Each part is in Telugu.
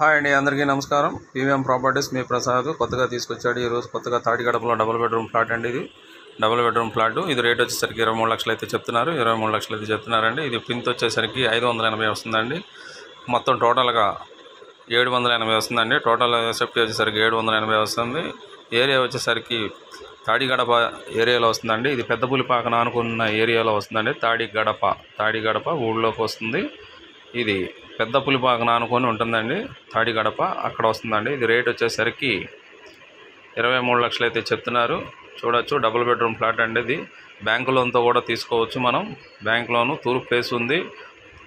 హాయ్ అండి, అందరికీ నమస్కారం. పీవీఎం ప్రాపర్టీస్ మీ ప్రసాద్ కొత్తగా తీసుకొచ్చాడు. ఈరోజు కొత్తగా తాడిగడపలో డబుల్ బెడ్రూమ్ ఫ్లాట్ అండి. ఇది డబుల్ బెడ్రూమ్ ఫ్లాట్. ఇది రేట్ వచ్చేసరికి 23 లక్షలు అయితే చెప్తున్నారు. 23 లక్షలు అయితే చెప్తున్నారండి. ఇది ప్రింట్ వచ్చేసరికి 580 వస్తుందండి. మొత్తం టోటల్గా 780 వస్తుందండి. టోటల్ సేఫ్టీ వచ్చేసరికి 780 వస్తుంది. ఏరియా వచ్చేసరికి తాడిగడప ఏరియాలో వస్తుందండి. ఇది పెద్ద పులిపాకన అనుకున్న ఏరియాలో వస్తుందండి. తాడిగడప ఊళ్ళోకి వస్తుంది. ఇది పెద్ద పులిపాకన అనుకొని ఉంటుందండి. తాడిగడప అక్కడ వస్తుందండి. ఇది రేట్ వచ్చేసరికి 23 లక్షలు అయితే చెప్తున్నారు. చూడొచ్చు, డబుల్ బెడ్రూమ్ ఫ్లాట్ అండి. ఇది బ్యాంకు లోన్తో కూడా తీసుకోవచ్చు మనం. బ్యాంక్ లోను తూర్పు ఫేస్ ఉంది.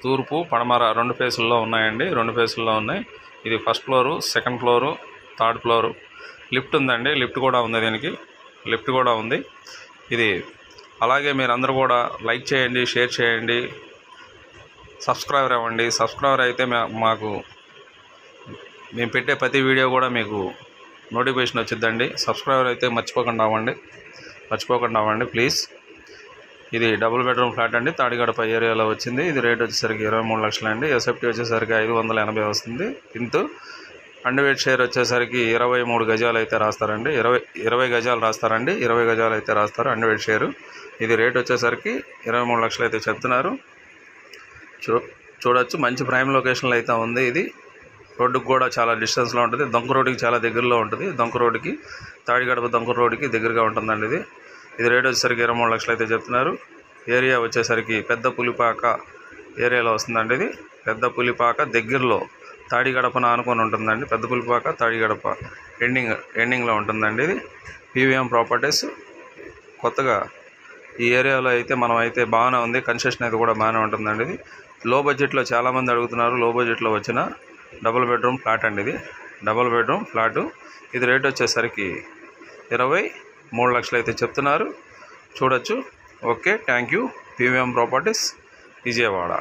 తూర్పు పడమర 2 ఫేసుల్లో ఉన్నాయండి. 2 ఫేసుల్లో ఉన్నాయి. ఇది first floor, second floor, third floor. Lift ఉందండి. లిఫ్ట్ కూడా ఉంది. దీనికి లిఫ్ట్ కూడా ఉంది. ఇది అలాగే మీరందరూ కూడా లైక్ చేయండి, షేర్ చేయండి, సబ్స్క్రైబర్ అవ్వండి. సబ్స్క్రైబర్ అయితే మాకు మేము పెట్టే ప్రతి వీడియో కూడా మీకు నోటిఫికేషన్ వచ్చిందండి. సబ్స్క్రైబర్ అయితే మర్చిపోకుండా అవ్వండి ప్లీజ్. ఇది డబుల్ బెడ్రూమ్ ఫ్లాట్ అండి. తాడిగడప ఏరియాలో వచ్చింది. ఇది రేట్ వచ్చేసరికి 23 లక్షలు అండి. ఎస్ఎఫ్టీ వచ్చేసరికి 580 వస్తుంది. ఇంతు అండర్వేట్ షేర్ వచ్చేసరికి 23 గజాలు అయితే రాస్తారండి. 20 గజాలు రాస్తారండి. 20 గజాలు అయితే రాస్తారు అండర్వేట్ షేరు. ఇది రేట్ వచ్చేసరికి 23 లక్షలు అయితే చెప్తున్నారు. చూడొచ్చు, మంచి ప్రైమ్ లొకేషన్లో అయితే ఉంది. ఇది రోడ్డుకి కూడా చాలా డిస్టెన్స్లో ఉంటుంది. దొంక రోడ్డుకి చాలా దగ్గరలో ఉంటుంది. దొంక రోడ్డుకి తాడిగడప దొంక రోడ్డుకి దగ్గరగా ఉంటుందండి. ఇది రేట్ వచ్చేసరికి 23 లక్షలు అయితే చెప్తున్నారు. ఏరియా వచ్చేసరికి పెద్ద పులిపాక ఏరియాలో వస్తుందండి. ఇది పెద్ద పులిపాక దగ్గరలో తాడిగడపన అనుకొని ఉంటుందండి. పెద్ద పులిపాక తాడిగడప ఎండింగ్లో ఉంటుందండి. ఇది పీవీఎం ప్రాపర్టీస్ కొత్తగా ఈ ఏరియాలో అయితే మనం అయితే బాగానే ఉంది. కన్స్ట్రక్షన్ అయితే కూడా బాగానే ఉంటుందండి. ఇది లో బడ్జెట్లో చాలామంది అడుగుతున్నారు. లో బడ్జెట్లో వచ్చిన డబుల్ బెడ్రూమ్ ఫ్లాట్ అండి. ఇది డబుల్ బెడ్రూమ్ ఫ్లాటు. ఇది రేట్ వచ్చేసరికి 23 లక్షలు అయితే చెప్తున్నారు. చూడొచ్చు. Okay, thank you. PVM properties Vijayawada.